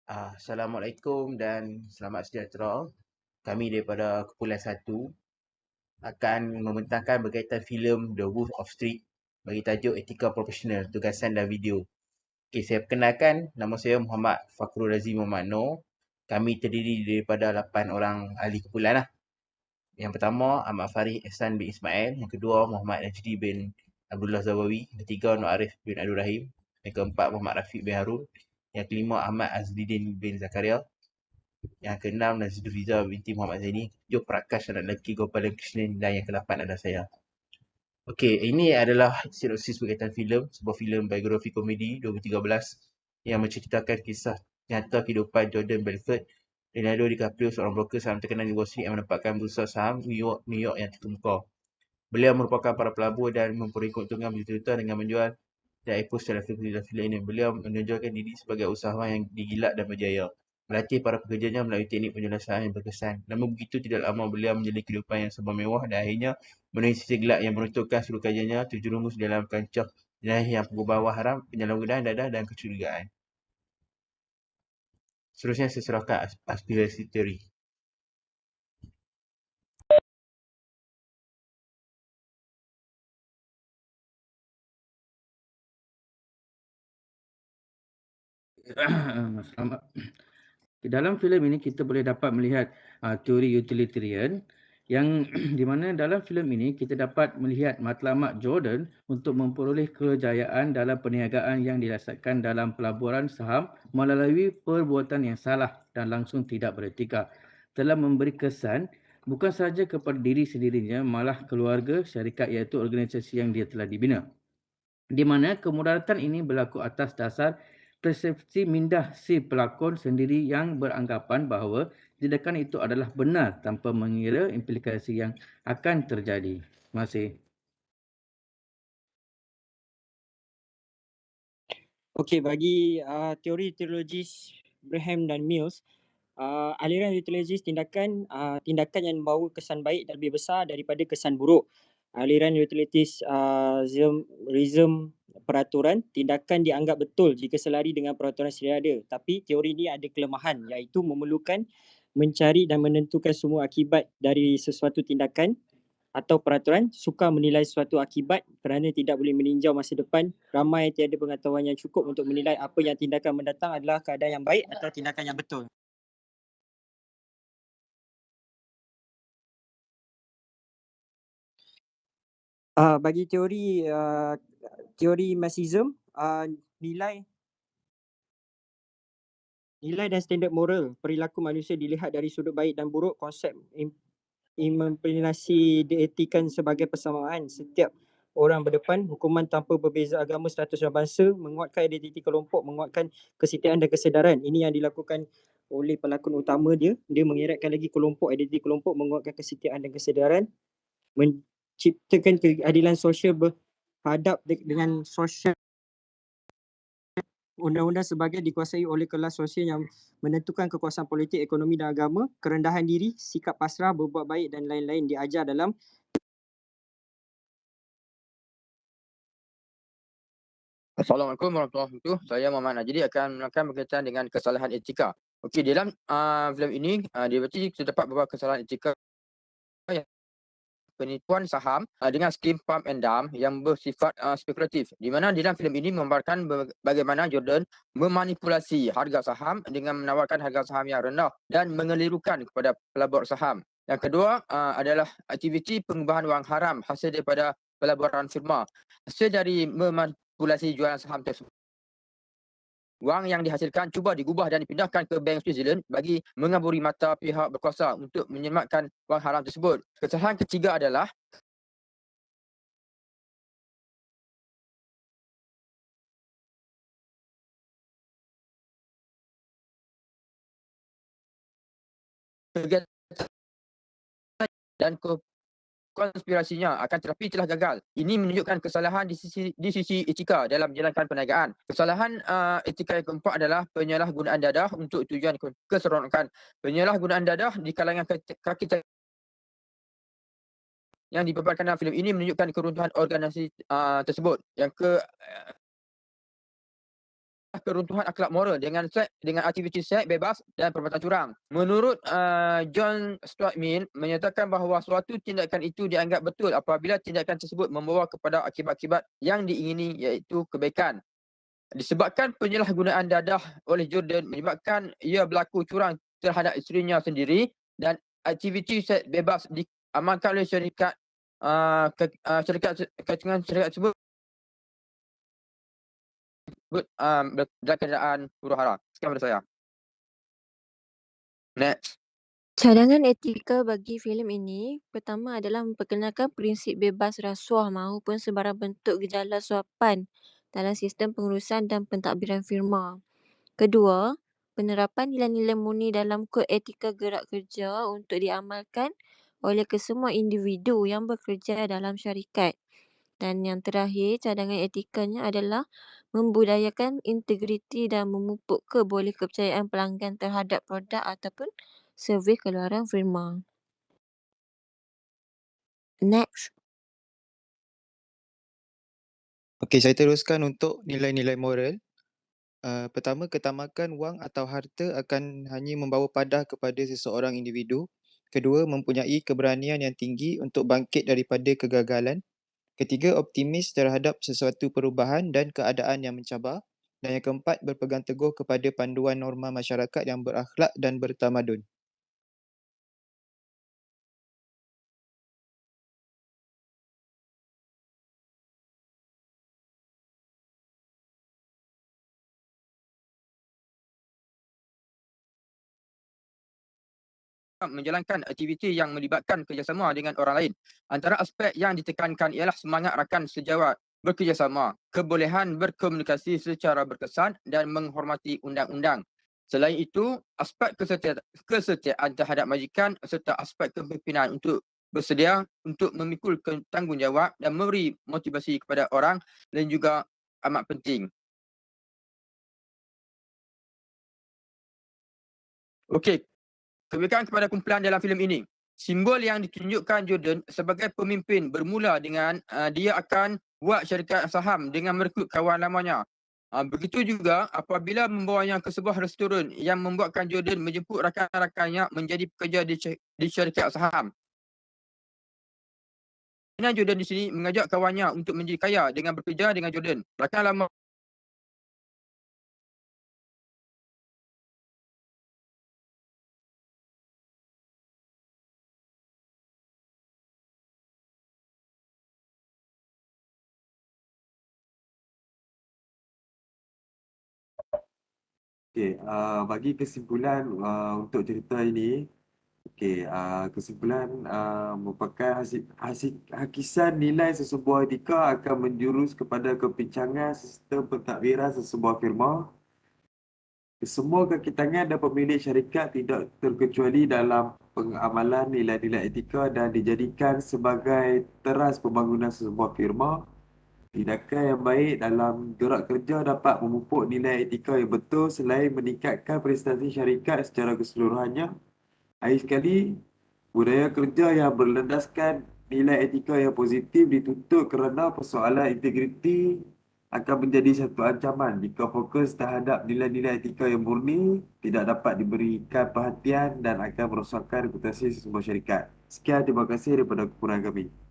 Assalamualaikum dan selamat sejahtera. Kami daripada Kumpulan 1 akan membentangkan berkaitan filem The Wolf of Street bagi tajuk Etika Profesional, Tugasan dan Video. Okey, saya perkenalkan, nama saya Muhammad Fakhrul Razi Muhammad Noor. Kami terdiri daripada 8 orang ahli kumpulan lah. Yang pertama, Ahmad Farid Ehsan bin Ismail. Yang kedua, Muhammad Najdi bin Abdullah Zawawi. Yang ketiga, Nur Arif bin Abdul Rahim. Yang keempat, Muhammad Rafiq bin Harun. Yang kelima, Ahmad Azlidin bin Zakaria. Yang keenam, Nazrul Riza binti Muhammad Zaini. Ketujuh, Prakash anak lelaki Gopala Krishnan. Dan yang ke-8 adalah saya. Okey, ini adalah sinopsis berkaitan filem. Sebuah filem biografi komedi 2013 yang menceritakan kisah nyata kehidupan Jordan Belfort, Leonardo DiCaprio, seorang broker saham terkenal di Wall Street yang menempatkan bursa saham New York yang terkemuka. Beliau merupakan para pelabur dan memperoleh keuntungan berjuta-juta dengan menjual dan expose dalam filem ini. Beliau menunjukkan diri sebagai usahawan yang digilak dan berjaya, melatih para pekerjanya melalui teknik penjualan saham yang berkesan. Namun begitu tidak lama beliau menjalani kehidupan yang serba mewah dan akhirnya menemui sisi gelap yang meruntutkan seluruh kajiannya terjerumus dalam kancah jenayah yang pengubahan haram, penyalahgunaan dadah dan kecurigaan. Seterusnya saya serahkan aspirasi teori. Selamat. Di dalam filem ini kita boleh dapat melihat teori utilitarian yang di mana dalam filem ini kita dapat melihat matlamat Jordan untuk memperoleh kejayaan dalam perniagaan yang dirasakan dalam pelaburan saham melalui perbuatan yang salah dan langsung tidak beretika telah memberi kesan bukan sahaja kepada diri sendirinya malah keluarga, syarikat iaitu organisasi yang dia telah dibina. Di mana kemudaratan ini berlaku atas dasar persepsi mindah si pelakon sendiri yang beranggapan bahawa tindakan itu adalah benar tanpa mengira implikasi yang akan terjadi. Terima kasih. Okey, bagi teori teologis Braham dan Mills, aliran utilitarianis tindakan yang membawa kesan baik dan lebih besar daripada kesan buruk. Aliran utilitarism peraturan, tindakan dianggap betul jika selari dengan peraturan sedia ada. Tapi teori ini ada kelemahan iaitu memerlukan mencari dan menentukan semua akibat dari sesuatu tindakan atau peraturan, sukar menilai suatu akibat kerana tidak boleh meninjau masa depan. Ramai tiada pengetahuan yang cukup untuk menilai apa yang tindakan mendatang adalah keadaan yang baik atau tindakan yang betul. Bagi teori Marxism, nilai dan standard moral perilaku manusia dilihat dari sudut baik dan buruk. Konsep implementasi dietikan sebagai persamaan setiap orang berdepan, hukuman tanpa berbeza agama, status dan bangsa, menguatkan identiti kelompok, menguatkan kesetiaan dan kesedaran. Ini yang dilakukan oleh pelakon utama dia. Dia mengeratkan lagi kelompok, identiti kelompok, menguatkan kesetiaan dan kesedaran, menciptakan keadilan sosial berhadap dengan sosial. Undang-undang sebagai dikuasai oleh kelas sosial yang menentukan kekuasaan politik, ekonomi dan agama. Kerendahan diri, sikap pasrah, berbuat baik dan lain-lain diajar dalam Assalamualaikum warahmatullahi wabarakatuh. Saya Muhammad Najdi akan menerangkan berkaitan dengan kesalahan etika. Okey, dalam filem ini dibagi terdapat beberapa kesalahan etika yang penipuan saham dengan skim pump and dump yang bersifat spekulatif. Di mana dalam filem ini menggambarkan bagaimana Jordan memanipulasi harga saham dengan menawarkan harga saham yang rendah dan mengelirukan kepada pelabur saham. Yang kedua adalah aktiviti pengubahan wang haram hasil daripada pelaburan firma. Hasil dari memanipulasi jualan saham tersebut, wang yang dihasilkan cuba digubah dan dipindahkan ke Bank Switzerland bagi mengaburi mata pihak berkuasa untuk menyelamatkan wang haram tersebut. Kesalahan ketiga adalah kegiatan dan konspirasinya akan tetapi telah gagal. Ini menunjukkan kesalahan di sisi etika dalam menjalankan perniagaan. Kesalahan etika yang keempat adalah penyalahgunaan dadah untuk tujuan keseronokan. Penyalahgunaan dadah di kalangan kaki yang dipaparkan dalam filem ini menunjukkan keruntuhan organisasi tersebut. Yang keruntuhan akhlak moral dengan aktiviti seks bebas dan perbuatan curang. Menurut John Stuart Mill menyatakan bahawa suatu tindakan itu dianggap betul apabila tindakan tersebut membawa kepada akibat-akibat yang diingini, iaitu kebaikan. Disebabkan penyalahgunaan dadah oleh Jordan menyebabkan ia berlaku curang terhadap isterinya sendiri dan aktiviti seks bebas diamalkan oleh syarikat tersebut dalam keadaan huru-hara. Sekian pada saya. Next. Cadangan etika bagi filem ini pertama adalah memperkenalkan prinsip bebas rasuah maupun sebarang bentuk gejala suapan dalam sistem pengurusan dan pentadbiran firma. Kedua, penerapan nilai-nilai murni dalam kod etika gerak kerja untuk diamalkan oleh kesemua individu yang bekerja dalam syarikat. Dan yang terakhir, cadangan etikanya adalah membudayakan integriti dan memupuk keboleh kepercayaan pelanggan terhadap produk ataupun servis keluaran firma. Next. Okey, saya teruskan untuk nilai-nilai moral. Pertama, ketamakan wang atau harta akan hanya membawa padah kepada seseorang individu. Kedua, mempunyai keberanian yang tinggi untuk bangkit daripada kegagalan. Ketiga, optimis terhadap sesuatu perubahan dan keadaan yang mencabar. Dan yang keempat, berpegang teguh kepada panduan norma masyarakat yang berakhlak dan bertamadun. Menjalankan aktiviti yang melibatkan kerjasama dengan orang lain. Antara aspek yang ditekankan ialah semangat rakan sejawat bekerjasama, kebolehan berkomunikasi secara berkesan dan menghormati undang-undang. Selain itu, aspek kesetiaan terhadap majikan serta aspek kepimpinan untuk bersedia untuk memikul tanggungjawab dan memberi motivasi kepada orang dan juga amat penting. Okey, kebaikan kepada kumpulan dalam filem ini. Simbol yang ditunjukkan Jordan sebagai pemimpin bermula dengan dia akan buat syarikat saham dengan merekrut kawan lamanya. Begitu juga apabila membawanya ke sebuah restoran yang membuatkan Jordan menjemput rakan-rakannya menjadi pekerja di syarikat saham. Jordan di sini mengajak kawannya untuk menjadi kaya dengan bekerja dengan Jordan. Rakan lama Okey, bagi kesimpulan untuk cerita ini, okey, kesimpulan merupakan hakisan nilai sesebuah etika akan menjurus kepada kepincangan sistem pentadbiran sesebuah firma. Kesemua kaki tangan dan pemilik syarikat tidak terkecuali dalam pengamalan nilai-nilai etika dan dijadikan sebagai teras pembangunan sesebuah firma. Tindakan yang baik dalam gerak kerja dapat memupuk nilai etika yang betul selain meningkatkan prestasi syarikat secara keseluruhannya. Akhir sekali, budaya kerja yang berlandaskan nilai etika yang positif dituntut kerana persoalan integriti akan menjadi satu ancaman jika fokus terhadap nilai-nilai etika yang murni tidak dapat diberikan perhatian dan akan merosakkan reputasi sesebuah syarikat. Sekian, terima kasih daripada kumpulan kami.